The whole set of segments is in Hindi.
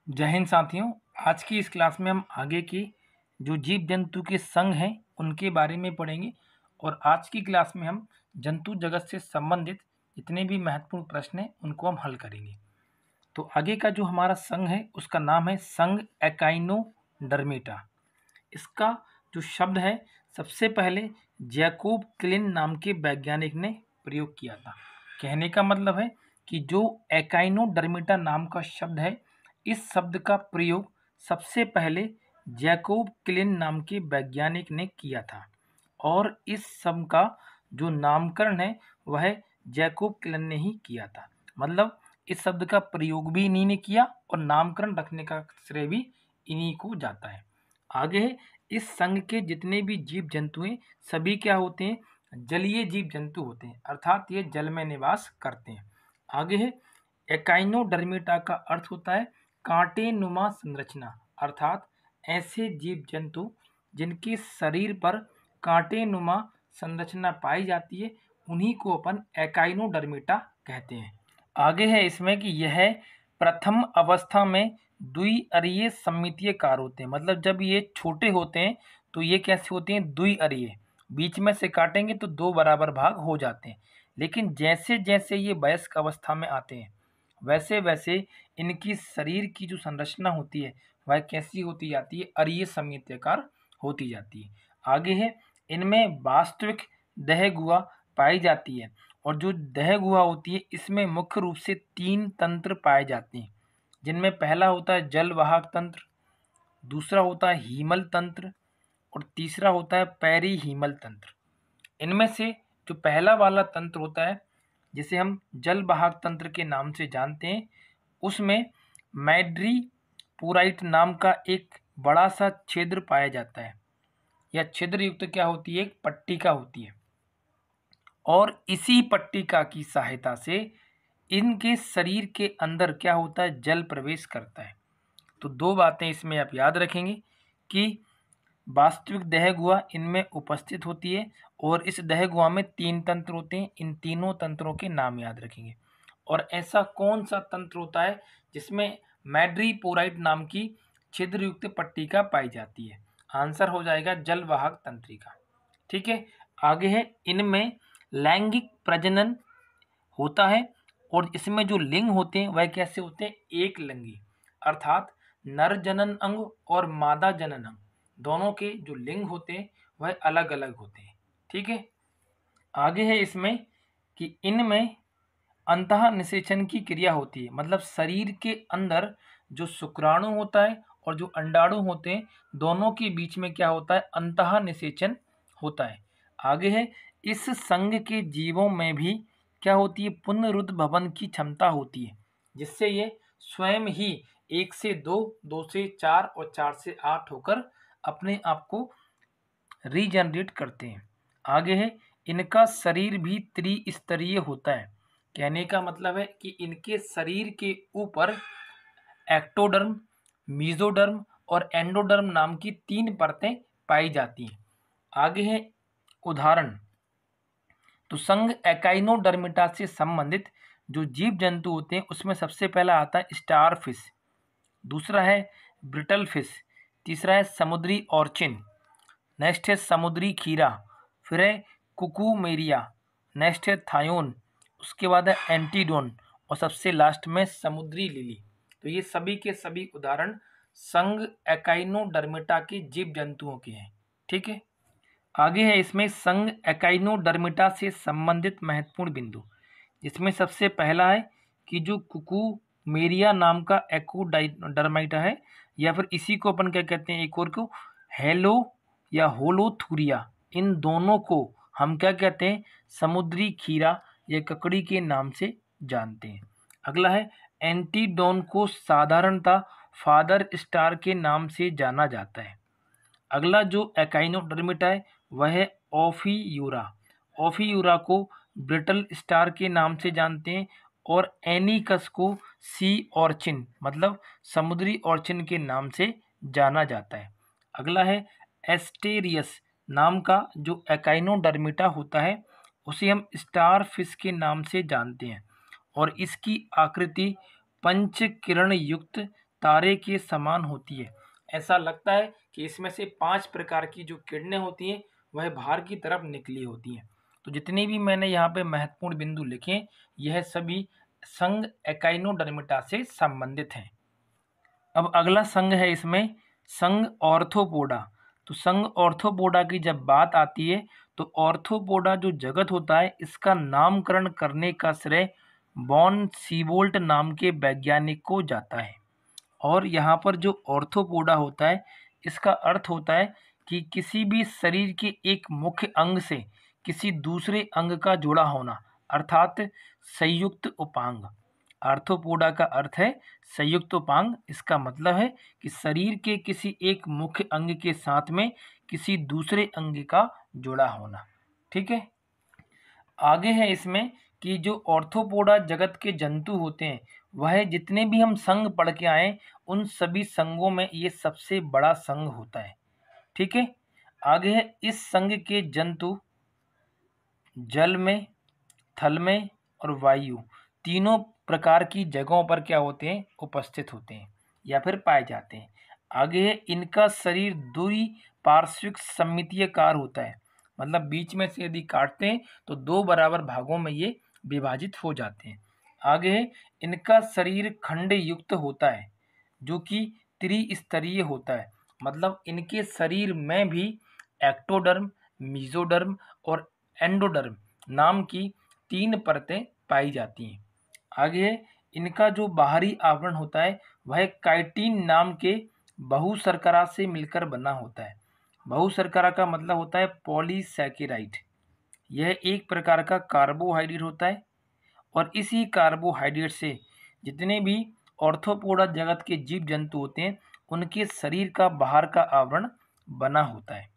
जय हिंद साथियों। आज की इस क्लास में हम आगे की जो जीव जंतु के संघ हैं उनके बारे में पढ़ेंगे और आज की क्लास में हम जंतु जगत से संबंधित जितने भी महत्वपूर्ण प्रश्न हैं उनको हम हल करेंगे। तो आगे का जो हमारा संघ है उसका नाम है संघ एकाइनोडर्मेटा। इसका जो शब्द है सबसे पहले जैकोब क्लिन नाम के वैज्ञानिक ने प्रयोग किया था। कहने का मतलब है कि जो एकाइनोडर्मेटा नाम का शब्द है, इस शब्द का प्रयोग सबसे पहले जैकोब क्लिन नाम के वैज्ञानिक ने किया था और इस शब्द का जो नामकरण है वह जैकोब क्लिन ने ही किया था। मतलब इस शब्द का प्रयोग भी इन्हीं ने किया और नामकरण रखने का श्रेय भी इन्हीं को जाता है। आगे है, इस संघ के जितने भी जीव जंतु हैं सभी क्या होते हैं? जलीय जीव जंतु होते हैं, अर्थात ये जल में निवास करते हैं। आगे है, एकाइनोडर्मेटा का अर्थ होता है कांटे नुमा संरचना, अर्थात ऐसे जीव जंतु जिनके शरीर पर कांटे नुमा संरचना पाई जाती है उन्हीं को अपन एकाइनोडर्मेटा कहते हैं। आगे है इसमें कि यह प्रथम अवस्था में द्विअरीय सममितीयकार होते हैं। मतलब जब ये छोटे होते हैं तो ये कैसे होते हैं? द्विअरीय, बीच में से काटेंगे तो दो बराबर भाग हो जाते हैं। लेकिन जैसे जैसे ये वयस्क अवस्था में आते हैं वैसे वैसे इनकी शरीर की जो संरचना होती है वह कैसी होती जाती है? अरीय सममितीयकार होती जाती है। आगे है, इनमें वास्तविक देह गुहा पाई जाती है और जो देह गुहा होती है इसमें मुख्य रूप से 3 तंत्र पाए जाते हैं, जिनमें पहला होता है जलवाहक तंत्र, दूसरा होता है हीमल तंत्र और तीसरा होता है पेरीहीमल तंत्र। इनमें से जो पहला वाला तंत्र होता है जिसे हम जलवाहक तंत्र के नाम से जानते हैं, उसमें मैड्रीपोराइट नाम का एक बड़ा सा छिद्र पाया जाता है। यह छिद्र युक्त क्या होती है? एक पट्टिका होती है और इसी पट्टिका की सहायता से इनके शरीर के अंदर क्या होता है? जल प्रवेश करता है। तो दो बातें इसमें आप याद रखेंगे कि वास्तविक देह गुहा इनमें उपस्थित होती है और इस देह गुहा में 3 तंत्र होते हैं। इन तीनों तंत्रों के नाम याद रखेंगे। और ऐसा कौन सा तंत्र होता है जिसमें मैड्रीपोराइट नाम की छिद्रयुक्त पट्टिका पाई जाती है? आंसर हो जाएगा जलवाहक तंत्रिका। ठीक है। आगे है, इनमें लैंगिक प्रजनन होता है और इसमें जो लिंग होते हैं वह कैसे होते हैं? एक लिंगी, अर्थात नर जनन अंग और मादा जनन अंग दोनों के जो लिंग होते हैं वह अलग अलग होते हैं। ठीक है। आगे है इसमें कि इनमें अंतः निषेचन की क्रिया होती है। मतलब शरीर के अंदर जो शुक्राणु होता है और जो अंडाणु होते हैं दोनों के बीच में क्या होता है? अंतः निषेचन होता है। आगे है, इस संघ के जीवों में भी क्या होती है? पुनरुद्भवन की क्षमता होती है, जिससे ये स्वयं ही 1 से 2, 2 से 4 और 4 से 8 होकर अपने आप को रीजनरेट करते हैं। आगे है, इनका शरीर भी त्रिस्तरीय होता है। कहने का मतलब है कि इनके शरीर के ऊपर एक्टोडर्म, मीजोडर्म और एंडोडर्म नाम की 3 परतें पाई जाती हैं। आगे है उदाहरण। तो संघ एकाइनोडर्मेटा से संबंधित जो जीव जंतु होते हैं उसमें सबसे पहला आता है स्टार फिश, दूसरा है ब्रिटल फिश, तीसरा है समुद्री ऑर्चिन, नेक्स्ट है समुद्री खीरा, फिर है कुकुमेरिया, नेक्स्ट है थायोन, उसके बाद है एंटीडोन और सबसे लास्ट में समुद्री लिली। तो ये सभी के सभी उदाहरण संघ एकाइनोडर्मेटा के जीव जंतुओं के हैं। ठीक है। आगे है इसमें संघ एकाइनोडर्मेटा से संबंधित महत्वपूर्ण बिंदु, जिसमें सबसे पहला है कि जो कुकुमेरिया नाम का एकोडर्मेटा है या फिर इसी को अपन क्या कहते हैं एक और को हेलो या होलोथुरिया, इन दोनों को हम क्या कहते हैं? समुद्री खीरा या ककड़ी के नाम से जानते हैं। अगला है एंटीडोन को साधारणतः फादर स्टार के नाम से जाना जाता है। अगला जो एकाइनोडर्मेटा है वह है ओफियूरा। ओफियूरा को ब्रिटल स्टार के नाम से जानते हैं और एनिकस को सी ऑर्चिन मतलब समुद्री ऑर्चिन के नाम से जाना जाता है। अगला है एस्टेरियस नाम का जो एकाइनोडर्मेटा होता है उसे हम स्टार फिश के नाम से जानते हैं और इसकी आकृति पंच किरण युक्त तारे के समान होती है। ऐसा लगता है कि इसमें से 5 प्रकार की जो किरणें होती हैं वह बाहर की तरफ निकली होती हैं। तो जितने भी मैंने यहाँ पे महत्वपूर्ण बिंदु लिखे, यह सभी संघ एकाइनोडर्मिटा से संबंधित हैं। अब अगला संघ है इसमें संघ ऑर्थोपोडा। तो संघ ऑर्थोपोडा की जब बात आती है तो ऑर्थोपोडा जो जगत होता है इसका नामकरण करने का श्रेय बॉन सीबोल्ट नाम के वैज्ञानिक को जाता है। और यहाँ पर जो ऑर्थोपोडा होता है इसका अर्थ होता है कि किसी भी शरीर के एक मुख्य अंग से किसी दूसरे अंग का जुड़ा होना, अर्थात संयुक्त उपांग। आर्थोपोडा का अर्थ है संयुक्त उपांग। इसका मतलब है कि शरीर के किसी एक मुख्य अंग के साथ में किसी दूसरे अंग का जुड़ा होना। ठीक है, आगे है इसमें कि जो ऑर्थोपोडा जगत के जंतु होते हैं वह जितने भी हम संघ पढ़ के आए उन सभी संघों में ये सबसे बड़ा संघ होता है। ठीक है, आगे है इस संघ के जंतु जल में, थल में और वायु तीनों प्रकार की जगहों पर क्या होते हैं, उपस्थित होते हैं या फिर पाए जाते हैं। आगे है इनका शरीर द्वि पार्श्विक सममितीयकार होता है, मतलब बीच में से यदि काटते हैं तो 2 बराबर भागों में ये विभाजित हो जाते हैं। आगे है इनका शरीर खंड युक्त होता है जो कि त्रिस्तरीय होता है, मतलब इनके शरीर में भी एक्टोडर्म, मीजोडर्म और एंडोडर्म नाम की 3 परतें पाई जाती हैं। आगे है इनका जो बाहरी आवरण होता है वह काइटिन नाम के बहुशर्करा से मिलकर बना होता है। बहुशर्करा का मतलब होता है पॉलीसैकेराइड। यह एक प्रकार का कार्बोहाइड्रेट होता है और इसी कार्बोहाइड्रेट से जितने भी ऑर्थोपोडा जगत के जीव जंतु होते हैं उनके शरीर का बाहर का आवरण बना होता है।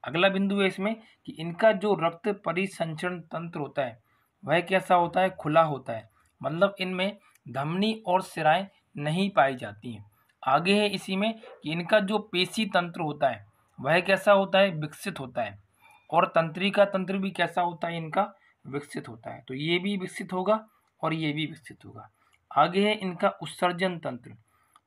अगला बिंदु है इसमें कि इनका जो रक्त परिसंचरण तंत्र होता है वह कैसा होता है, खुला होता है, मतलब इनमें धमनी और सिराएं नहीं पाई जाती हैं। आगे है इसी में कि इनका जो पेशी तंत्र होता है वह कैसा होता है, विकसित होता है, और तंत्रिका तंत्र भी कैसा होता है, इनका विकसित होता है। तो ये भी विकसित होगा और ये भी विकसित होगा। आगे है इनका उत्सर्जन तंत्र।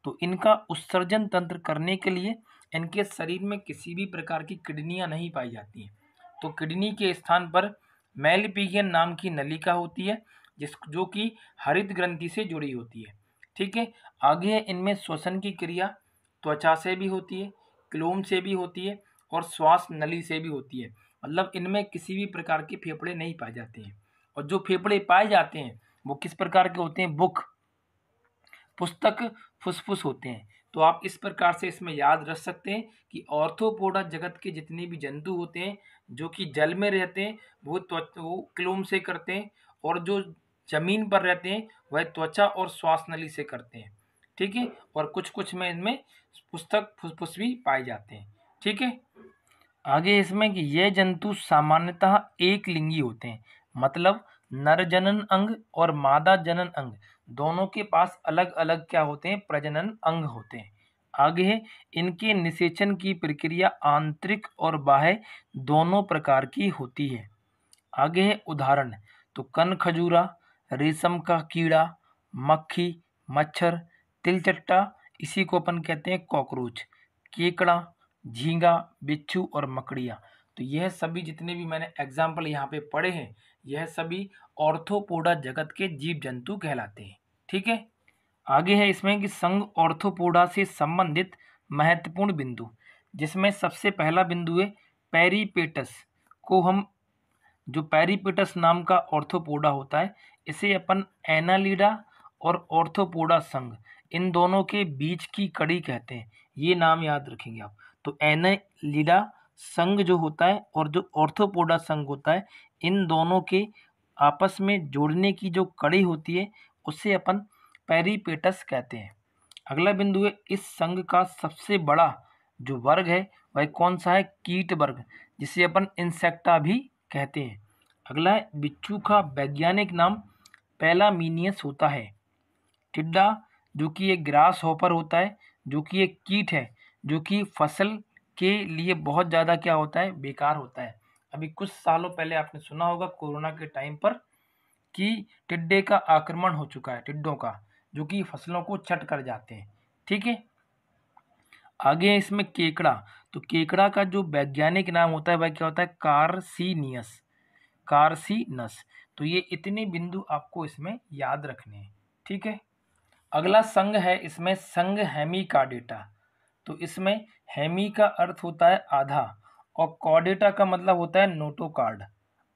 तो इनका उत्सर्जन तंत्र करने के लिए इनके शरीर में किसी भी प्रकार की किडनियां नहीं पाई जाती हैं। तो किडनी के स्थान पर मेलपिगियन नाम की नलिका होती है जो कि हरित ग्रंथि से जुड़ी होती है। ठीक है, आगे है इनमें श्वसन की क्रिया त्वचा से भी होती है, क्लोम से भी होती है और श्वास नली से भी होती है, मतलब इनमें किसी भी प्रकार के फेफड़े नहीं पाए जाते हैं। और जो फेफड़े पाए जाते हैं वो किस प्रकार के होते हैं, बुक, पुस्तक, फुसफुस होते हैं। तो आप इस प्रकार से इसमें याद रख सकते हैं कि ऑर्थोपोडा जगत के जितने भी जंतु होते हैं जो कि जल में रहते हैं वो क्लोम से करते हैं, और जो जमीन पर रहते हैं वह त्वचा और श्वास नली से करते हैं। ठीक है, और कुछ कुछ में इनमें पुस्तक फुसफुस भी पाए जाते हैं। ठीक है, आगे इसमें कि ये जंतु सामान्यतः एक लिंगी होते हैं, मतलब नर जनन अंग और मादा जनन अंग दोनों के पास अलग अलग क्या होते हैं, प्रजनन अंग होते हैं। आगे है इनके निषेचन की प्रक्रिया आंतरिक और बाह्य दोनों प्रकार की होती है। आगे है उदाहरण, तो कन खजूरा, रेशम का कीड़ा, मक्खी, मच्छर, तिलचट्टा, इसी को अपन कहते हैं कॉकरोच, केकड़ा, झींगा, बिच्छू और मकड़ियाँ। तो यह सभी जितने भी मैंने एग्जाम्पल यहाँ पे पढ़े हैं यह सभी ऑर्थोपोडा जगत के जीव जंतु कहलाते हैं। ठीक है, आगे है इसमें कि संघ ऑर्थोपोडा से संबंधित महत्वपूर्ण बिंदु, जिसमें सबसे पहला बिंदु है पेरीपेटस को हम, जो पेरीपेटस नाम का ऑर्थोपोडा होता है इसे अपन एनालिडा और ऑर्थोपोडा संघ इन दोनों के बीच की कड़ी कहते हैं। ये नाम याद रखेंगे आप। तो एनालिडा संघ जो होता है और जो ऑर्थोपोडा संघ होता है इन दोनों के आपस में जोड़ने की जो कड़ी होती है उसे अपन पेरीपेटस कहते हैं। अगला बिंदु है इस संघ का सबसे बड़ा जो वर्ग है वह कौन सा है, कीट वर्ग, जिसे अपन इंसेक्टा भी कहते हैं। अगला है बिच्छू का वैज्ञानिक नाम पैलामीनियस होता है। टिड्डा जो कि एक ग्रास हॉपर होता है, जो कि एक कीट है जो कि फसल के लिए बहुत ज़्यादा क्या होता है, बेकार होता है। अभी कुछ सालों पहले आपने सुना होगा कोरोना के टाइम पर कि टिड्डे का आक्रमण हो चुका है, टिड्डों का, जो कि फसलों को चट कर जाते हैं। ठीक है। आगे है इसमें केकड़ा। तो केकड़ा का जो वैज्ञानिक नाम होता है वह क्या होता है? कार्सिनियस, कार्सिनस। तो ये इतने बिंदु आपको इसमें याद रखने हैं, ठीक है। अगला संघ है इसमें संघ हेमिकार्डेटा। तो इसमें हेमी का अर्थ होता है आधा और कॉर्डेटा का मतलब होता है नोटोकार्ड।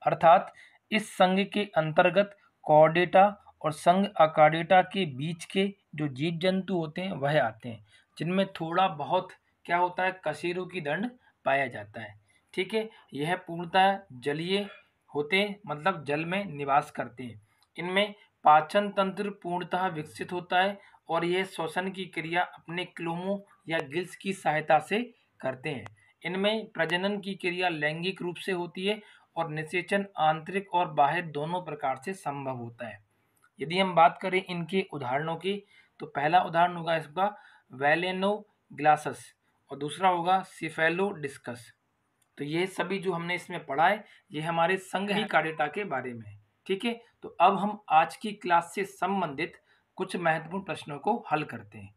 अर्थात इस संघ के अंतर्गत कॉर्डेटा और संघ अकार्डेटा के बीच के जो जीव जंतु होते हैं वह आते हैं, जिनमें थोड़ा बहुत क्या होता है? कशेरुकी की दंड पाया जाता है, ठीक है। यह पूर्णतः जलीय होते हैं, मतलब जल में निवास करते हैं। इनमें पाचन तंत्र पूर्णतः विकसित होता है और यह श्वसन की क्रिया अपने क्लोमों या गिल्स की सहायता से करते हैं। इनमें प्रजनन की क्रिया लैंगिक रूप से होती है और निषेचन आंतरिक और बाह्य दोनों प्रकार से संभव होता है। यदि हम बात करें इनके उदाहरणों की, तो पहला उदाहरण होगा इसका वेलेनोग्लासस और दूसरा होगा सिफेलोडिस्कस। तो ये सभी जो हमने इसमें पढ़ा है ये हमारे संघ कार्डेटा के बारे में है, ठीक है। तो अब हम आज की क्लास से संबंधित कुछ महत्वपूर्ण प्रश्नों को हल करते हैं।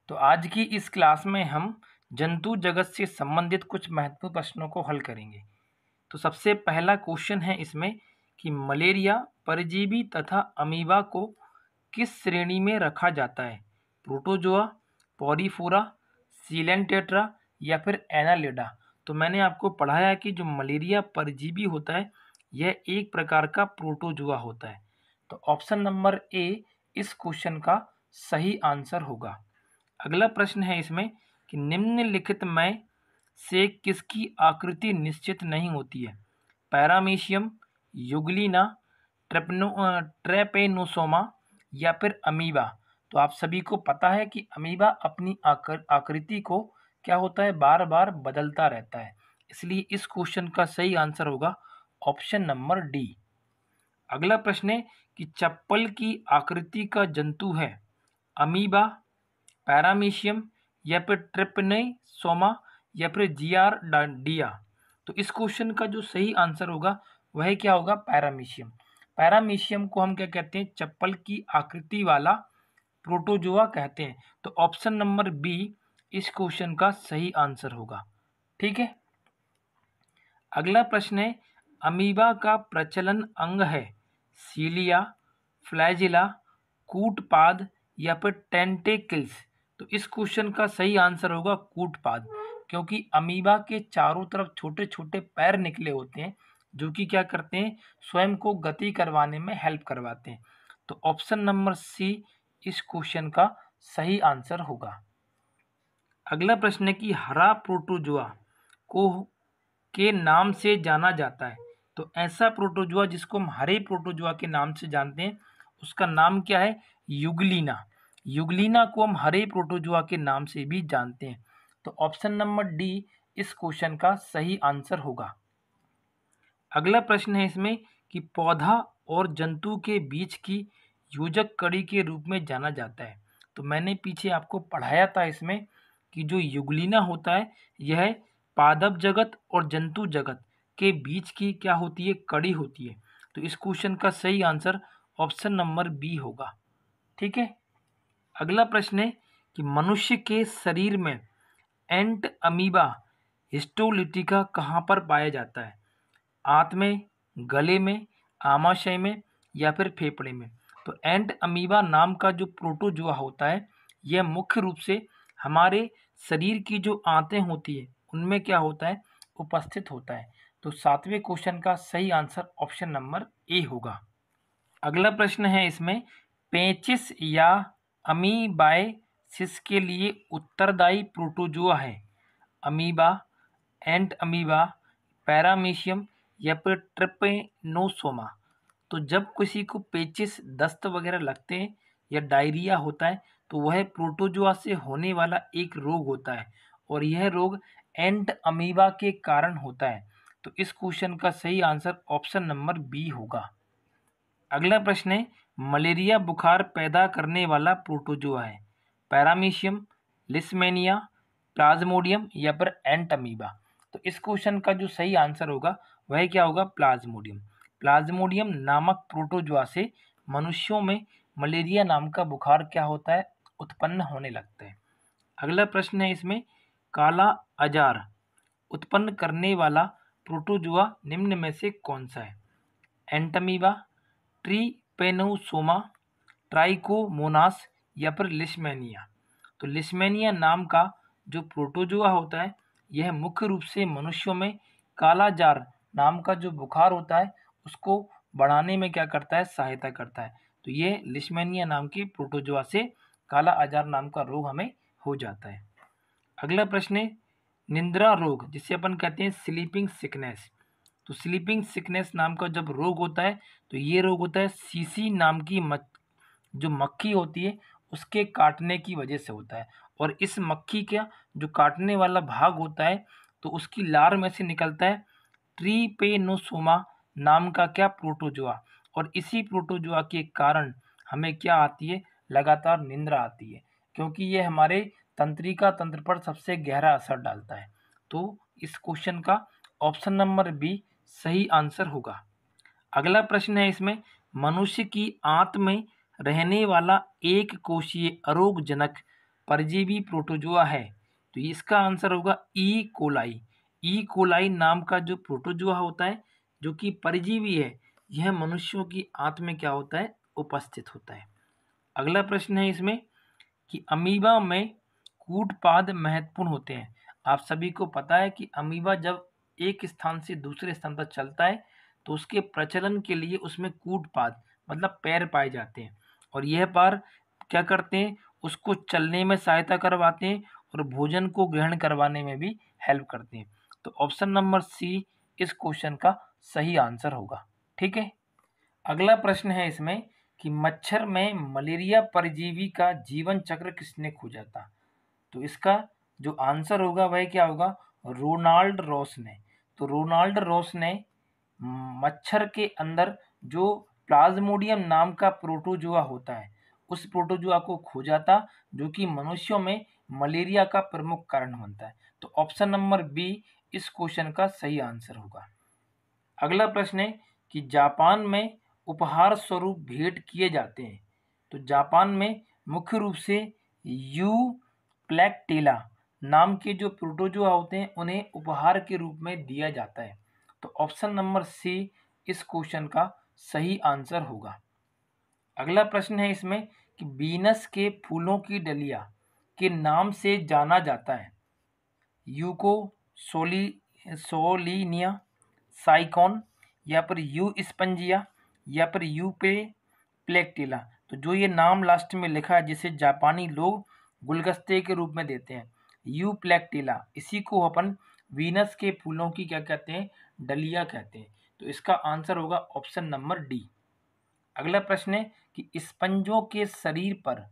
तो आज की इस क्लास में हम जंतु जगत से संबंधित कुछ महत्वपूर्ण प्रश्नों को हल करेंगे। तो सबसे पहला क्वेश्चन है इसमें कि मलेरिया परजीवी तथा अमीबा को किस श्रेणी में रखा जाता है? प्रोटोजोआ, पॉरीफोरा, सीलेंटेट्रा या फिर एनालिडा। तो मैंने आपको पढ़ाया कि जो मलेरिया परजीवी होता है यह एक प्रकार का प्रोटोजोआ होता है। तो ऑप्शन नंबर ए इस क्वेश्चन का सही आंसर होगा। अगला प्रश्न है इसमें कि निम्नलिखित में से किसकी आकृति निश्चित नहीं होती है? पैरामीशियम, युगलिना, ट्रेपेनोसोमा या फिर अमीबा। तो आप सभी को पता है कि अमीबा अपनी आकृति को क्या होता है? बार बार बदलता रहता है, इसलिए इस क्वेश्चन का सही आंसर होगा ऑप्शन नंबर डी। अगला प्रश्न है कि चप्पल की आकृति का जंतु है अमीबा, पैरामीशियम या फिर ट्रिपनेसोमा या फिर जियारडिया। तो इस क्वेश्चन का जो सही आंसर होगा वह क्या होगा? पैरामीशियम। पैरामीशियम को हम क्या कहते हैं? चप्पल की आकृति वाला प्रोटोजोआ कहते हैं। तो ऑप्शन नंबर बी इस क्वेश्चन का सही आंसर होगा, ठीक है। अगला प्रश्न है अमीबा का प्रचलन अंग है सीलिया, फ्लैजिला, कूटपाद या फिर टेंटेकल्स। तो इस क्वेश्चन का सही आंसर होगा कूटपाद, क्योंकि अमीबा के चारों तरफ छोटे छोटे पैर निकले होते हैं जो कि क्या करते हैं? स्वयं को गति करवाने में हेल्प करवाते हैं। तो ऑप्शन नंबर सी इस क्वेश्चन का सही आंसर होगा। अगला प्रश्न है कि हरा प्रोटोजोआ को के नाम से जाना जाता है। तो ऐसा प्रोटोजोआ जिसको हम हरे प्रोटोजोआ के नाम से जानते हैं उसका नाम क्या है? युगलिना। युगलिना को हम हरे प्रोटोजोआ के नाम से भी जानते हैं। तो ऑप्शन नंबर डी इस क्वेश्चन का सही आंसर होगा। अगला प्रश्न है इसमें कि पौधा और जंतु के बीच की योजक कड़ी के रूप में जाना जाता है। तो मैंने पीछे आपको पढ़ाया था इसमें कि जो युगलिना होता है यह पादप जगत और जंतु जगत के बीच की क्या होती है? कड़ी होती है। तो इस क्वेश्चन का सही आंसर ऑप्शन नंबर बी होगा, ठीक है। अगला प्रश्न है कि मनुष्य के शरीर में एंट अमीबा हिस्टोलिटिका कहाँ पर पाया जाता है? आंत में, गले में, आमाशय में या फिर फेफड़े में। तो एंट अमीबा नाम का जो प्रोटोजोआ होता है यह मुख्य रूप से हमारे शरीर की जो आंतें होती है उनमें क्या होता है? उपस्थित होता है। तो सातवें क्वेश्चन का सही आंसर ऑप्शन नंबर ए होगा। अगला प्रश्न है इसमें पेचिस या अमीबाइसिस के लिए उत्तरदायी प्रोटोजोआ है अमीबा, एंट अमीबा, पैरामीशियम या फिर ट्रिपेनोसोमा। तो जब किसी को पेचिस, दस्त वगैरह लगते हैं या डायरिया होता है तो वह प्रोटोजोआ से होने वाला एक रोग होता है और यह रोग एंट अमीबा के कारण होता है। तो इस क्वेश्चन का सही आंसर ऑप्शन नंबर बी होगा। अगला प्रश्न है मलेरिया बुखार पैदा करने वाला प्रोटोजोआ है पैरामीशियम, लिस्मेनिया, प्लाज्मोडियम या फिर एंट अमीबा। तो इस क्वेश्चन का जो सही आंसर होगा वह क्या होगा? प्लाज्मोडियम। प्लाज्मोडियम नामक प्रोटोजोआ से मनुष्यों में मलेरिया नाम का बुखार क्या होता है? उत्पन्न होने लगता है। अगला प्रश्न है इसमें, काला अजार उत्पन्न करने वाला प्रोटोजुआ निम्न में से कौन सा है? एंटमीबा, ट्रीपेनोसोमा, ट्राइकोमोनास या फिर लिशमैनिया। तो लिशमैनिया नाम का जो प्रोटोजुआ होता है यह मुख्य रूप से मनुष्यों में कालाजार नाम का जो बुखार होता है उसको बढ़ाने में क्या करता है, सहायता करता है। तो ये लिशमैनिया नाम के प्रोटोजुआ से काला आजार नाम का रोग हमें हो जाता है। अगला प्रश्न है, निद्रा रोग जिसे अपन कहते हैं स्लीपिंग सिकनेस। तो स्लीपिंग सिकनेस नाम का जब रोग होता है तो ये रोग होता है सीसी नाम की जो मक्खी होती है उसके काटने की वजह से होता है। और इस मक्खी का जो काटने वाला भाग होता है तो उसकी लार में से निकलता है ट्रीपेनोसोमा नाम का क्या, प्रोटोजुआ। और इसी प्रोटोजुआ के कारण हमें क्या आती है, लगातार निंद्रा आती है, क्योंकि ये हमारे तंत्रिका तंत्र पर सबसे गहरा असर डालता है। तो इस क्वेश्चन का ऑप्शन नंबर बी सही आंसर होगा। अगला प्रश्न है इसमें, मनुष्य की आंत में रहने वाला एक कोशीय अरोगजनक परजीवी प्रोटोजुआ है। तो इसका आंसर होगा ई कोलाई। ई कोलाई नाम का जो प्रोटोजुआ होता है जो कि परजीवी है, यह मनुष्यों की आंत में क्या होता है, उपस्थित होता है। अगला प्रश्न है इसमें कि अमीबा में कूटपाद महत्वपूर्ण होते हैं। आप सभी को पता है कि अमीबा जब एक स्थान से दूसरे स्थान पर चलता है तो उसके प्रचलन के लिए उसमें कूटपाद मतलब पैर पाए जाते हैं, और यह पैर क्या करते हैं, उसको चलने में सहायता करवाते हैं और भोजन को ग्रहण करवाने में भी हेल्प करते हैं। तो ऑप्शन नंबर सी इस क्वेश्चन का सही आंसर होगा। ठीक है। अगला प्रश्न है इसमें कि मच्छर में मलेरिया परजीवी का जीवन चक्र किसने खोजा था? तो इसका जो आंसर होगा वह क्या होगा, रोनाल्ड रॉस ने। तो रोनाल्ड रॉस ने मच्छर के अंदर जो प्लाज्मोडियम नाम का प्रोटोजुआ होता है उस प्रोटोजुआ को खोजा था, जो कि मनुष्यों में मलेरिया का प्रमुख कारण बनता है। तो ऑप्शन नंबर बी इस क्वेश्चन का सही आंसर होगा। अगला प्रश्न है कि जापान में उपहार स्वरूप भेंट किए जाते हैं। तो जापान में मुख्य रूप से यू प्लैक्टेला नाम के जो प्रोटोजुआ होते हैं उन्हें उपहार के रूप में दिया जाता है। तो ऑप्शन नंबर सी इस क्वेश्चन का सही आंसर होगा। अगला प्रश्न है इसमें कि बीनस के फूलों की डलिया के नाम से जाना जाता है। यूको सोलिनिया, साइकॉन या फिर यू स्पंजिया या फिर यू पे प्लेक्टिला। तो जो ये नाम लास्ट में लिखा है जिसे जापानी लोग गुलगस्ते के रूप में देते हैं, यू प्लेक्टिला, इसी को अपन वीनस के फूलों की क्या कहते हैं, डलिया कहते हैं। तो इसका आंसर होगा ऑप्शन नंबर डी। अगला प्रश्न है कि स्पंजों के शरीर पर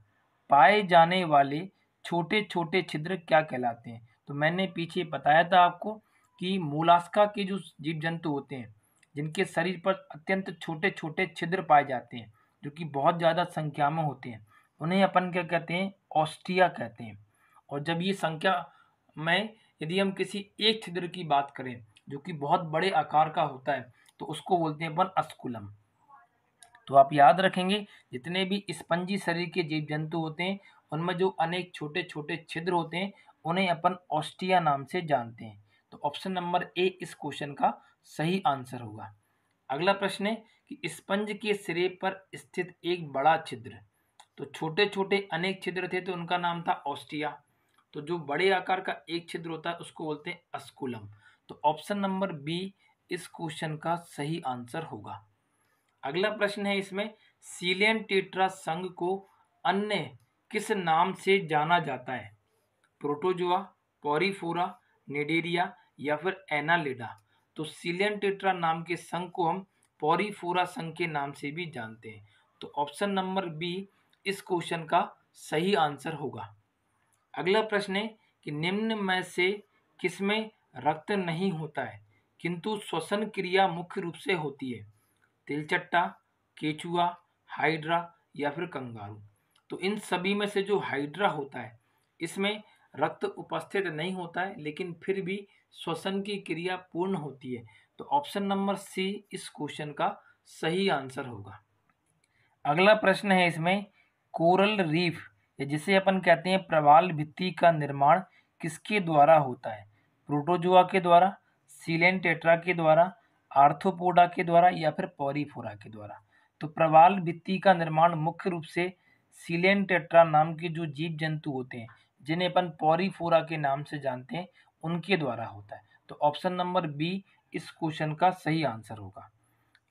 पाए जाने वाले छोटे छोटे छिद्र क्या कहलाते हैं? तो मैंने पीछे बताया था आपको कि मोलास्का के जो जीव जंतु होते हैं जिनके शरीर पर अत्यंत छोटे छोटे छिद्र पाए जाते हैं जो कि बहुत ज़्यादा संख्या में होते हैं, उन्हें अपन क्या कहते हैं, ऑस्टिया कहते हैं। और जब ये संख्या में यदि हम किसी एक छिद्र की बात करें जो कि बहुत बड़े आकार का होता है तो उसको बोलते हैं अपन अस्कुलम। तो आप याद रखेंगे जितने भी स्पंजी शरीर के जीव जंतु होते हैं उनमें जो अनेक छोटे छोटे छिद्र होते हैं उन्हें अपन ऑस्टिया नाम से जानते हैं। तो ऑप्शन नंबर ए इस क्वेश्चन का सही आंसर होगा। अगला प्रश्न है कि स्पंज के सिरे पर स्थित एक बड़ा छिद्र, तो छोटे छोटे अनेक छिद्र थे तो उनका नाम था ऑस्टिया, तो जो बड़े आकार का एक छिद्र होता है उसको बोलते हैं अस्कुलम। तो ऑप्शन नंबर बी इस क्वेश्चन का सही आंसर होगा। अगला प्रश्न है इसमें, सीलियन टेट्रा संघ को अन्य किस नाम से जाना जाता है? प्रोटोजुआ, पॉरीफोरा, निडेरिया या फिर एनालिडा। तो सीलियन टेट्रा नाम के संघ को हम पॉरीफोरा संघ के नाम से भी जानते हैं। तो ऑप्शन नंबर बी इस क्वेश्चन का सही आंसर होगा। अगला प्रश्न है कि निम्न में से किसमें रक्त नहीं होता है किंतु श्वसन क्रिया मुख्य रूप से होती है? तिलचट्टा, केचुआ, हाइड्रा या फिर कंगारू। तो इन सभी में से जो हाइड्रा होता है इसमें रक्त उपस्थित नहीं होता है लेकिन फिर भी श्वसन की क्रिया पूर्ण होती है। तो ऑप्शन नंबर सी इस क्वेश्चन का सही आंसर होगा। अगला प्रश्न है इसमें, कोरल रीफ या जिसे अपन कहते हैं प्रवाल भित्ति का निर्माण किसके द्वारा होता है? प्रोटोजोआ के द्वारा, सीलेन टेट्रा के द्वारा, आर्थ्रोपोडा के द्वारा या फिर पॉरीफोरा के द्वारा। तो प्रवाल भित्ति का निर्माण मुख्य रूप से सीलेन टेट्रा नाम के जो जीव जंतु होते हैं, जिन्हें अपन पॉरीफोरा के नाम से जानते हैं, उनके द्वारा होता है। तो ऑप्शन नंबर बी इस क्वेश्चन का सही आंसर होगा।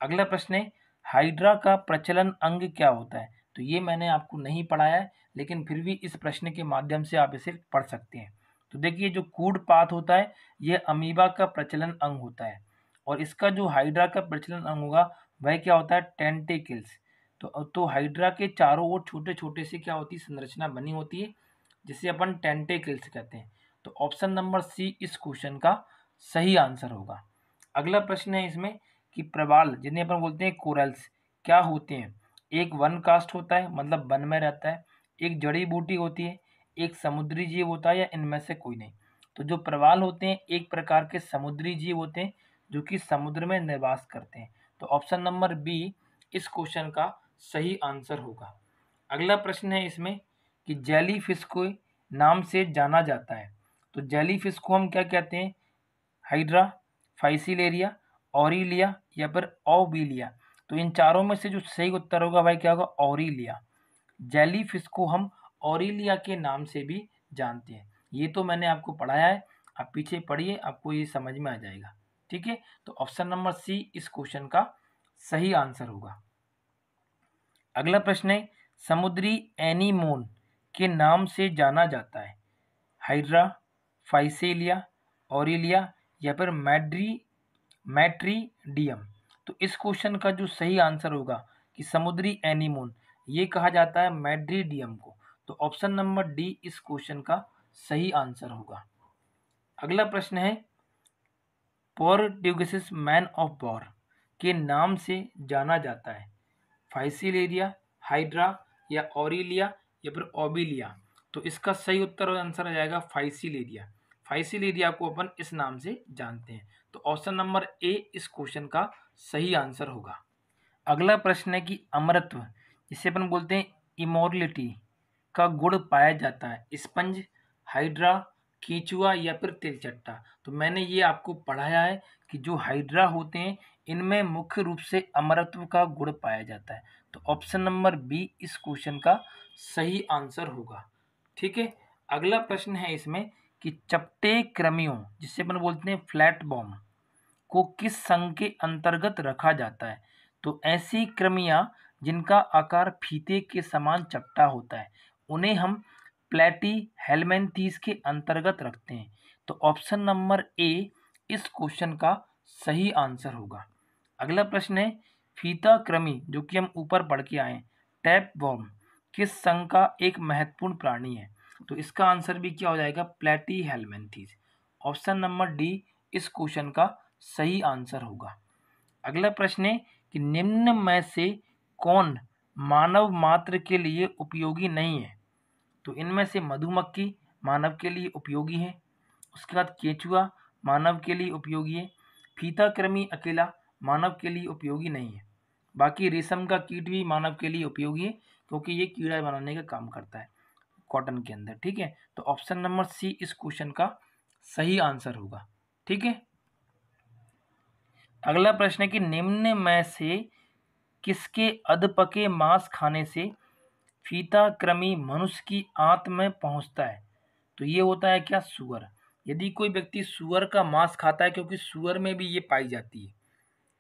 अगला प्रश्न है, हाइड्रा का प्रचलन अंग क्या होता है? तो ये मैंने आपको नहीं पढ़ाया है, लेकिन फिर भी इस प्रश्न के माध्यम से आप इसे पढ़ सकते हैं। तो देखिए, जो कूड पाथ होता है यह अमीबा का प्रचलन अंग होता है, और इसका जो हाइड्रा का प्रचलन अंग होगा वह क्या होता है? टेंटेकल्स। तो हाइड्रा के चारों ओर छोटे छोटे से क्या होती है? संरचना बनी होती है, जिसे अपन टेंटेकल्स कहते हैं। तो ऑप्शन नंबर सी इस क्वेश्चन का सही आंसर होगा। अगला प्रश्न है इसमें कि प्रवाल, जिन्हें अपन बोलते हैं कोरल्स, क्या होते हैं? एक वन कास्ट होता है, मतलब वन में रहता है, एक जड़ी बूटी होती है, एक समुद्री जीव होता है, या इनमें से कोई नहीं? तो जो प्रवाल होते हैं एक प्रकार के समुद्री जीव होते हैं जो कि समुद्र में निवास करते हैं। तो ऑप्शन नंबर बी इस क्वेश्चन का सही आंसर होगा। अगला प्रश्न है इसमें कि जेली फिश को नाम से जाना जाता है। तो जेली फिश को हम क्या कहते हैं? हाइड्रा, फाइसिलेरिया, ऑरिलिया या फिर ओबिलिया। तो इन चारों में से जो सही उत्तर होगा भाई क्या होगा? ऑरिलिया। जेली फिश को हम ऑरिलिया के नाम से भी जानते हैं। ये तो मैंने आपको पढ़ाया है, आप पीछे पढ़िए, आपको ये समझ में आ जाएगा। ठीक है, तो ऑप्शन नंबर सी इस क्वेश्चन का सही आंसर होगा। अगला प्रश्न है, समुद्री एनीमोन के नाम से जाना जाता है? हाइड्रा, फाइसेलिया, ऑरिलिया या फिर मैट्रीडियम। तो इस क्वेश्चन का जो सही आंसर होगा कि समुद्री एनीमोन, ये कहा जाता है मैट्रीडियम को। तो ऑप्शन नंबर डी इस क्वेश्चन का सही आंसर होगा। अगला प्रश्न है, पोर्टुगीज मैन ऑफ वॉर के नाम से जाना जाता है? फाइसिलेरिया, हाइड्रा या ऑरिलिया या फिर ओबिलिया। तो इसका सही उत्तर और आंसर आ जाएगा फाइसिलेरिया। फाइसिलेरिया को अपन इस नाम से जानते हैं। तो ऑप्शन नंबर ए इस क्वेश्चन का सही आंसर होगा। अगला प्रश्न है कि अमरत्व, जिसे अपन बोलते हैं इमोर्लिटी, का गुण पाया जाता है? स्पंज, हाइड्रा, केचुआ या फिर तिलचट्टा। तो मैंने ये आपको पढ़ाया है कि जो हाइड्रा होते हैं इनमें मुख्य रूप से अमरत्व का गुण पाया जाता है। तो ऑप्शन नंबर बी इस क्वेश्चन का सही आंसर होगा। ठीक है, अगला प्रश्न है इसमें कि चपटे कृमियों, जिसे अपन बोलते हैं फ्लैट बॉम, को किस संघ के अंतर्गत रखा जाता है? तो ऐसी कृमियां जिनका आकार फीते के समान चपटा होता है, उन्हें हम प्लेटी हेलमेंथीस के अंतर्गत रखते हैं। तो ऑप्शन नंबर ए इस क्वेश्चन का सही आंसर होगा। अगला प्रश्न है, फीता कृमि, जो कि हम ऊपर पढ़ के आए, टैप वॉर्म, किस संघ का एक महत्वपूर्ण प्राणी है? तो इसका आंसर भी क्या हो जाएगा? प्लेटी हेलमेंथीस। ऑप्शन नंबर डी इस क्वेश्चन का सही आंसर होगा। अगला प्रश्न है कि निम्न में से कौन मानव मात्र के लिए उपयोगी नहीं है? तो इनमें से मधुमक्खी मानव के लिए उपयोगी है, उसके बाद केचुआ मानव के लिए उपयोगी है, फीता कृमि अकेला मानव के लिए उपयोगी नहीं है, बाकी रेशम का कीट भी मानव के लिए उपयोगी है क्योंकि ये कीड़ा बनाने का काम करता है कॉटन के अंदर। ठीक है, तो ऑप्शन नंबर सी इस क्वेश्चन का सही आंसर होगा। ठीक है, अगला प्रश्न है कि निम्न में से किसके अधपके मांस खाने से फीता कृमि मनुष्य की आंत में पहुंचता है? तो ये होता है क्या? सुअर। यदि कोई व्यक्ति सुअर का मांस खाता है, क्योंकि सुअर में भी ये पाई जाती है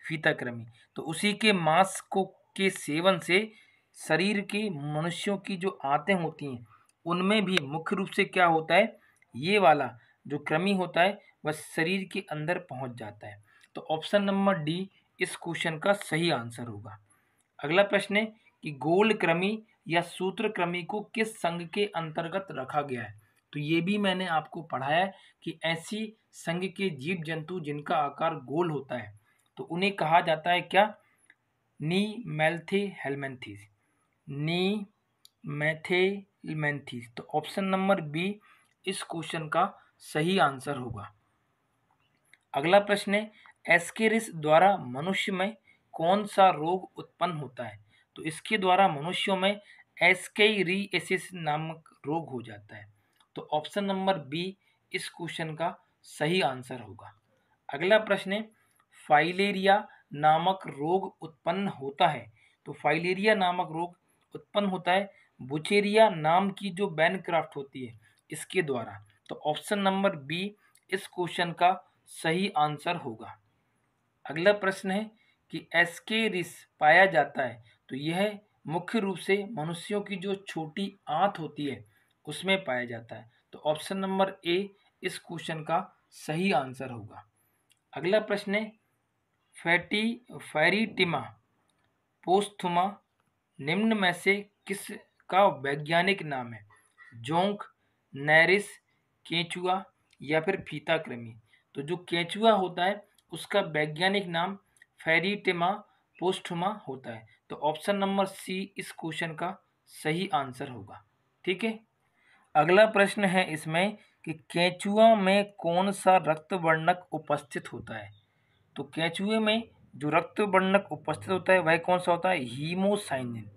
फीता कृमि, तो उसी के मांस को के सेवन से शरीर के मनुष्यों की जो आंतें होती हैं उनमें भी मुख्य रूप से क्या होता है? ये वाला जो कृमि होता है वह शरीर के अंदर पहुंच जाता है। तो ऑप्शन नंबर डी इस क्वेश्चन का सही आंसर होगा। अगला प्रश्न है कि गोल कृमि या सूत्र कृमि को किस संघ के अंतर्गत रखा गया है? तो ये भी मैंने आपको पढ़ाया है कि ऐसी संघ के जीव जंतु जिनका आकार गोल होता है तो उन्हें कहा जाता है क्या? नीमेल्थेहेलमिन्थेस। नीमेल्थेहेलमिन्थेस। तो ऑप्शन नंबर बी इस क्वेश्चन का सही आंसर होगा। अगला प्रश्न है, एस्केरिस द्वारा मनुष्य में कौन सा रोग उत्पन्न होता है? तो इसके द्वारा मनुष्यों में एस्केरियासिस नामक रोग हो जाता है। तो ऑप्शन नंबर बी इस क्वेश्चन का सही आंसर होगा। अगला प्रश्न है, फाइलेरिया नामक रोग उत्पन्न होता है। तो फाइलेरिया नामक रोग उत्पन्न होता है बुचेरिया नाम की जो बैनक्राफ्ट होती है इसके द्वारा। तो ऑप्शन नंबर बी इस क्वेश्चन का सही आंसर होगा। अगला प्रश्न है कि एस्केरिस पाया जाता है। तो यह मुख्य रूप से मनुष्यों की जो छोटी आंत होती है उसमें पाया जाता है। तो ऑप्शन नंबर ए इस क्वेश्चन का सही आंसर होगा। अगला प्रश्न है, फेरिटिमा पोस्थुमा निम्न में से किसका वैज्ञानिक नाम है? जोंक, नैरिस, केंचुआ या फिर फीता कृमि। तो जो केंचुआ होता है उसका वैज्ञानिक नाम फेरिटिमा पोस्थुमा होता है। तो ऑप्शन नंबर सी इस क्वेश्चन का सही आंसर होगा। ठीक है। अगला प्रश्न है इसमें कि केंचुआ में कौन सा रक्त वर्णक उपस्थित होता है? तो केंचुए में जो रक्त वर्णक उपस्थित होता है वह कौन सा होता है? हीमोसाइनिन।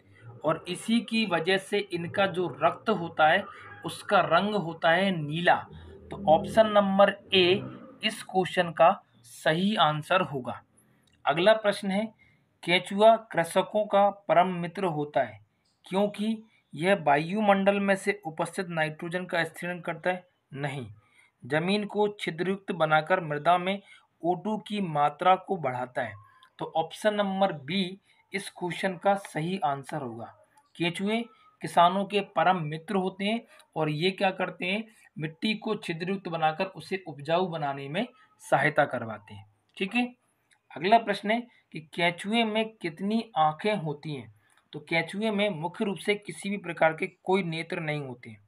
और इसी की वजह से इनका जो रक्त होता है उसका रंग होता है नीला। तो ऑप्शन नंबर ए इस क्वेश्चन का सही आंसर होगा। अगला प्रश्न है, केंचुआ कृषकों का परम मित्र होता है क्योंकि यह वायुमंडल में से उपस्थित नाइट्रोजन का स्थिरीकरण करता है? नहीं। जमीन को छिद्रयुक्त बनाकर मृदा में O2 की मात्रा को बढ़ाता है। तो ऑप्शन नंबर बी इस क्वेश्चन का सही आंसर होगा। केंचुए किसानों के परम मित्र होते हैं और ये क्या करते हैं? मिट्टी को छिद्रयुक्त बनाकर उसे उपजाऊ बनाने में सहायता करवाते हैं। ठीक है। अगला प्रश्न है कि केंचुए में कितनी आंखें होती हैं? तो केंचुए में मुख्य रूप से किसी भी प्रकार के कोई नेत्र नहीं होते हैं।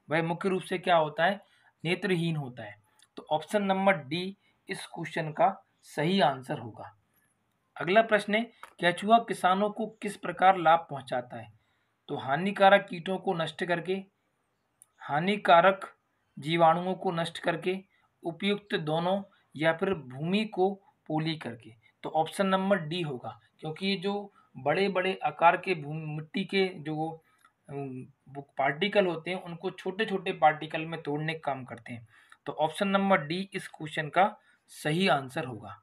वह मुख्य रूप से क्या होता है? नेत्रहीन होता है। तो ऑप्शन नंबर डी इस क्वेश्चन का सही आंसर होगा। अगला प्रश्न है, केंचुआ किसानों को किस प्रकार लाभ पहुंचाता है? तो हानिकारक कीटों को नष्ट करके, हानिकारक जीवाणुओं को नष्ट करके, उपयुक्त दोनों, या फिर भूमि को पोली करके। तो ऑप्शन नंबर डी होगा क्योंकि ये जो बड़े बड़े आकार के मिट्टी के जो पार्टिकल होते हैं उनको छोटे छोटे पार्टिकल में तोड़ने का काम करते हैं। तो ऑप्शन नंबर डी इस क्वेश्चन का सही आंसर होगा।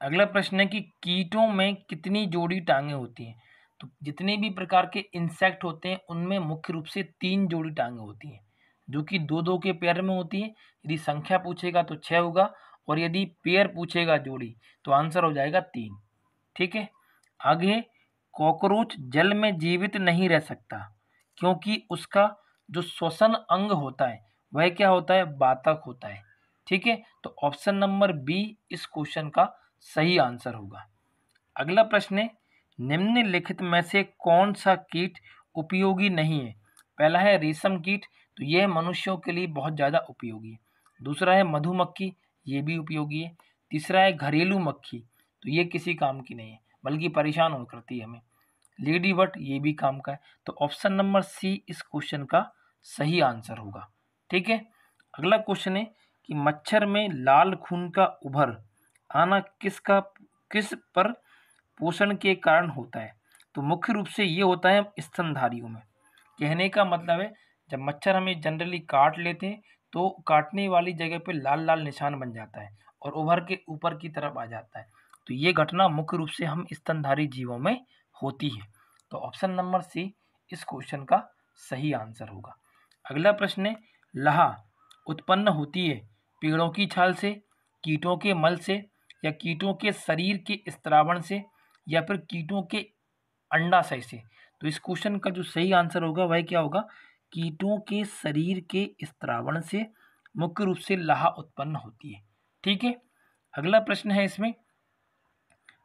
अगला प्रश्न है कि कीटों में कितनी जोड़ी टांगें होती हैं? तो जितने भी प्रकार के इंसेक्ट होते हैं उनमें मुख्य रूप से 3 जोड़ी टांगें होती हैं जो कि 2-2 के पेयर में होती है। यदि संख्या पूछेगा तो 6 होगा और यदि पेयर पूछेगा जोड़ी तो आंसर हो जाएगा 3। ठीक है। आगे, कॉकरोच जल में जीवित नहीं रह सकता क्योंकि उसका जो श्वसन अंग होता है वह क्या होता है? बातक होता है। ठीक है। तो ऑप्शन नंबर बी इस क्वेश्चन का सही आंसर होगा। अगला प्रश्न है, निम्नलिखित में से कौन सा कीट उपयोगी नहीं है? पहला है रेशम कीट, तो यह मनुष्यों के लिए बहुत ज़्यादा उपयोगी है। दूसरा है मधुमक्खी, ये भी उपयोगी है। तीसरा है घरेलू मक्खी, तो ये किसी काम की नहीं है बल्कि परेशान हो करती है हमें। लेडी बट, ये भी काम का है। तो ऑप्शन नंबर सी इस क्वेश्चन का सही आंसर होगा। ठीक है। अगला क्वेश्चन है कि मच्छर में लाल खून का उभर आना किस पर पोषण के कारण होता है? तो मुख्य रूप से ये होता है स्तनधारियों में। कहने का मतलब है जब मच्छर हमें जनरली काट लेते हैं तो काटने वाली जगह पे लाल लाल निशान बन जाता है और उभर के ऊपर की तरफ आ जाता है। तो ये घटना मुख्य रूप से हम स्तनधारी जीवों में होती है। तो ऑप्शन नंबर सी इस क्वेश्चन का सही आंसर होगा। अगला प्रश्न है, लाहा उत्पन्न होती है पेड़ों की छाल से, कीटों के मल से, या कीटों के शरीर के स्त्रावण से, या फिर कीटों के अंडाशय से। तो इस क्वेश्चन का जो सही आंसर होगा वह क्या होगा? कीटों के शरीर के स्त्रावण से मुख्य रूप से लाहा उत्पन्न होती है। ठीक है। अगला प्रश्न है इसमें,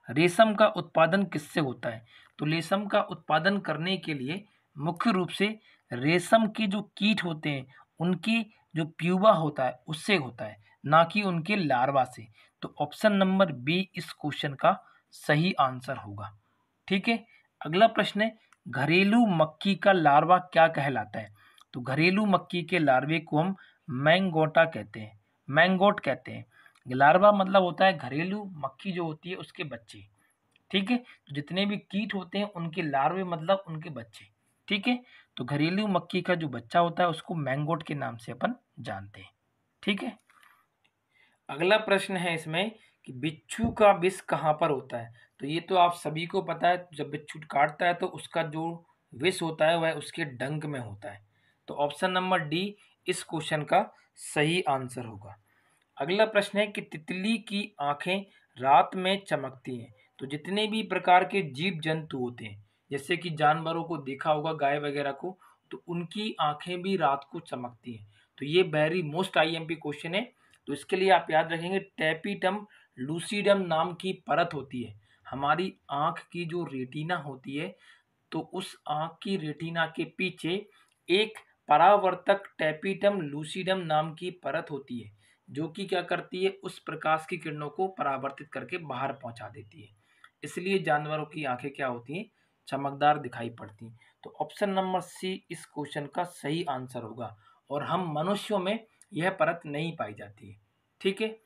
रेशम का उत्पादन किससे होता है? तो रेशम का उत्पादन करने के लिए मुख्य रूप से रेशम के जो कीट होते हैं उनकी जो प्यूपा होता है उससे होता है, ना कि उनके लार्वा से। तो ऑप्शन नंबर बी इस क्वेश्चन का सही आंसर होगा। ठीक है। अगला प्रश्न है, घरेलू मक्खी का लार्वा क्या कहलाता है? तो घरेलू मक्खी के लार्वे को हम मैंगोटा कहते हैं, मैंगोट कहते हैं। लार्वा मतलब होता है घरेलू मक्खी जो होती है उसके बच्चे। ठीक है, तो जितने भी कीट होते हैं उनके लार्वे मतलब उनके बच्चे। ठीक है, तो घरेलू मक्खी का जो बच्चा होता है उसको मैंगोट के नाम से अपन जानते हैं। ठीक है, अगला प्रश्न है इसमें कि बिच्छू का विष कहाँ पर होता है। तो ये तो आप सभी को पता है, जब बिच्छू काटता है तो उसका जो विष होता है वह उसके डंक में होता है। तो ऑप्शन नंबर डी इस क्वेश्चन का सही आंसर होगा। अगला प्रश्न है कि तितली की आंखें रात में चमकती हैं। तो जितने भी प्रकार के जीव जंतु होते हैं, जैसे कि जानवरों को देखा होगा, गाय वगैरह को, तो उनकी आंखें भी रात को चमकती हैं। तो ये वेरी मोस्ट आईएमपी क्वेश्चन है। तो इसके लिए आप याद रखेंगे टैपीटम लूसीडम नाम की परत होती है हमारी आंख की जो रेटिना होती है। तो उस आंख की रेटिना के पीछे एक परावर्तक टैपीटम लूसीडम नाम की परत होती है, जो कि क्या करती है, उस प्रकाश की किरणों को परावर्तित करके बाहर पहुंचा देती है। इसलिए जानवरों की आंखें क्या होती हैं, चमकदार दिखाई पड़ती हैं। तो ऑप्शन नंबर सी इस क्वेश्चन का सही आंसर होगा। और हम मनुष्यों में यह परत नहीं पाई जाती है। ठीक है,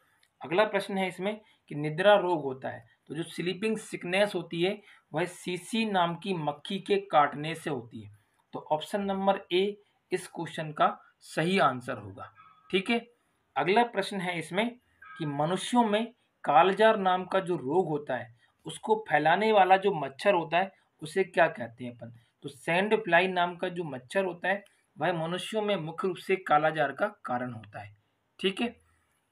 अगला प्रश्न है इसमें कि निद्रा रोग होता है। तो जो स्लीपिंग सिकनेस होती है वह सीसी नाम की मक्खी के काटने से होती है। तो ऑप्शन नंबर ए इस क्वेश्चन का सही आंसर होगा। ठीक है, अगला प्रश्न है इसमें कि मनुष्यों में कालजार नाम का जो रोग होता है उसको फैलाने वाला जो मच्छर होता है उसे क्या कहते हैं अपन। तो सैंड फ्लाई नाम का जो मच्छर होता है वह मनुष्यों में मुख्य रूप से कालाजार का कारण होता है। ठीक है,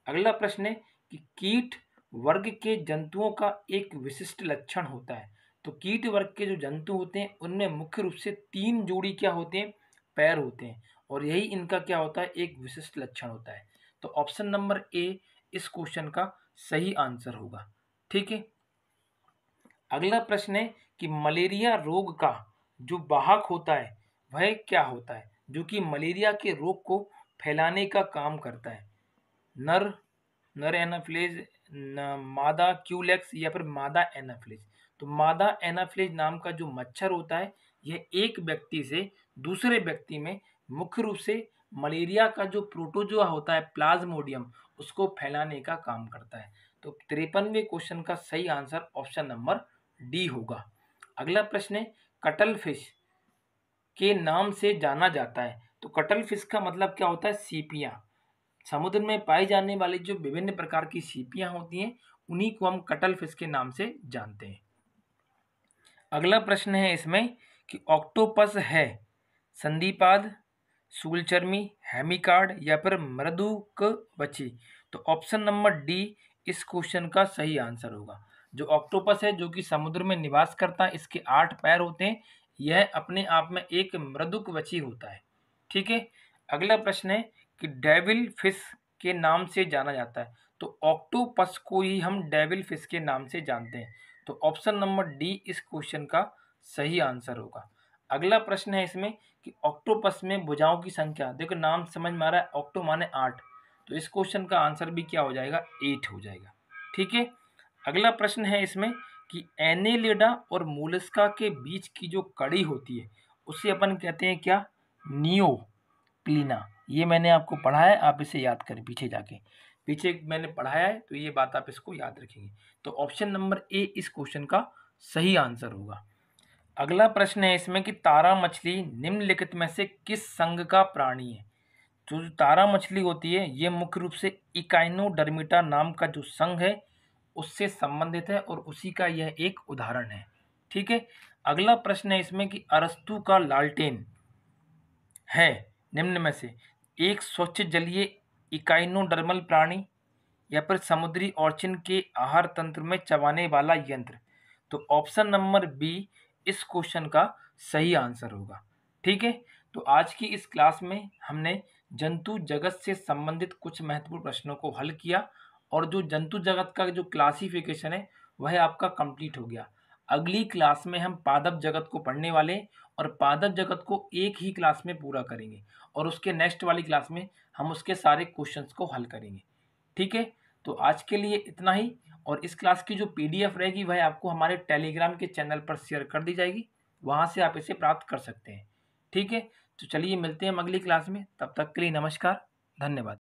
अगला प्रश्न है कि कीट वर्ग के जंतुओं का एक विशिष्ट लक्षण होता है। तो कीट वर्ग के जो जंतु होते हैं उनमें मुख्य रूप से 3 जोड़ी क्या होते हैं, पैर होते हैं, और यही इनका क्या होता है, एक विशिष्ट लक्षण होता है। तो ऑप्शन नंबर ए इस क्वेश्चन का सही आंसर होगा। ठीक है, अगला प्रश्न है कि मलेरिया रोग का जो वाहक होता है वह क्या होता है, जो कि मलेरिया के रोग को फैलाने का काम करता है। नर नर एनाफ्लेज, मादा क्यूलेक्स या फिर मादा एनाफ्लेज। तो मादा एनाफ्लेज नाम का जो मच्छर होता है यह एक व्यक्ति से दूसरे व्यक्ति में मुख्य रूप से मलेरिया का जो प्रोटोजोआ होता है प्लाज्मोडियम उसको फैलाने का काम करता है। तो 53वें क्वेश्चन का सही आंसर ऑप्शन नंबर डी होगा। अगला प्रश्न है कटल फिश के नाम से जाना जाता है। तो कटल फिश का मतलब क्या होता है, सीपियां। समुद्र में पाई जाने वाली जो विभिन्न प्रकार की सीपियां होती हैं उन्हीं को हम कटल फिश के नाम से जानते हैं। अगला प्रश्न है इसमें कि ऑक्टोपस है संधिपाद, शूलचर्मी, हेमिकार्ड या फिर मृदुकवची। तो ऑप्शन नंबर डी इस क्वेश्चन का सही आंसर होगा। जो ऑक्टोपस है जो कि समुद्र में निवास करता है, इसके 8 पैर होते हैं, यह अपने आप में एक मृदुकवची होता है। ठीक है, अगला प्रश्न है कि डेविल फिश के नाम से जाना जाता है। तो ऑक्टोपस को ही हम डेविल फिश के नाम से जानते हैं। तो ऑप्शन नंबर डी इस क्वेश्चन का सही आंसर होगा। अगला प्रश्न है इसमें कि ऑक्टोपस में भुजाओं की संख्या, देखो नाम समझ में आ रहा है, ऑक्टो माने 8, तो इस क्वेश्चन का आंसर भी क्या हो जाएगा, 8 हो जाएगा। ठीक है, अगला प्रश्न है इसमें कि एनेलिडा और मोलस्का के बीच की जो कड़ी होती है उसे अपन कहते हैं क्या, नियोप्लीना। ये मैंने आपको पढ़ा है, आप इसे याद करें, पीछे मैंने पढ़ाया है, तो ये बात आप इसको याद रखेंगे। तो ऑप्शन नंबर ए इस क्वेश्चन का सही आंसर होगा। अगला प्रश्न है इसमें कि तारा मछली निम्नलिखित में से किस संघ का प्राणी है। जो तारा मछली होती है ये मुख्य रूप से इकाइनोडर्मिटा नाम का जो संघ है उससे संबंधित है और उसी का यह एक उदाहरण है। ठीक है, अगला प्रश्न है इसमें कि अरस्तु का लालटेन है निम्न में से एक स्वच्छ जलीय इकाइनोडर्मल प्राणी या फिर समुद्री ऑर्चिन के आहार तंत्र में चबाने वाला यंत्र। तो ऑप्शन नंबर बी इस क्वेश्चन का सही आंसर होगा। ठीक है, तो आज की इस क्लास में हमने जंतु जगत से संबंधित कुछ महत्वपूर्ण प्रश्नों को हल किया और जो जंतु जगत का जो क्लासिफिकेशन है वह आपका कंप्लीट हो गया। अगली क्लास में हम पादप जगत को पढ़ने वाले हैं और पादप जगत को एक ही क्लास में पूरा करेंगे और उसके नेक्स्ट वाली क्लास में हम उसके सारे क्वेश्चंस को हल करेंगे। ठीक है, तो आज के लिए इतना ही, और इस क्लास की जो पीडीएफ रहेगी वह आपको हमारे टेलीग्राम के चैनल पर शेयर कर दी जाएगी, वहाँ से आप इसे प्राप्त कर सकते हैं। ठीक है, तो चलिए मिलते हैं हम अगली क्लास में, तब तक के लिए नमस्कार, धन्यवाद।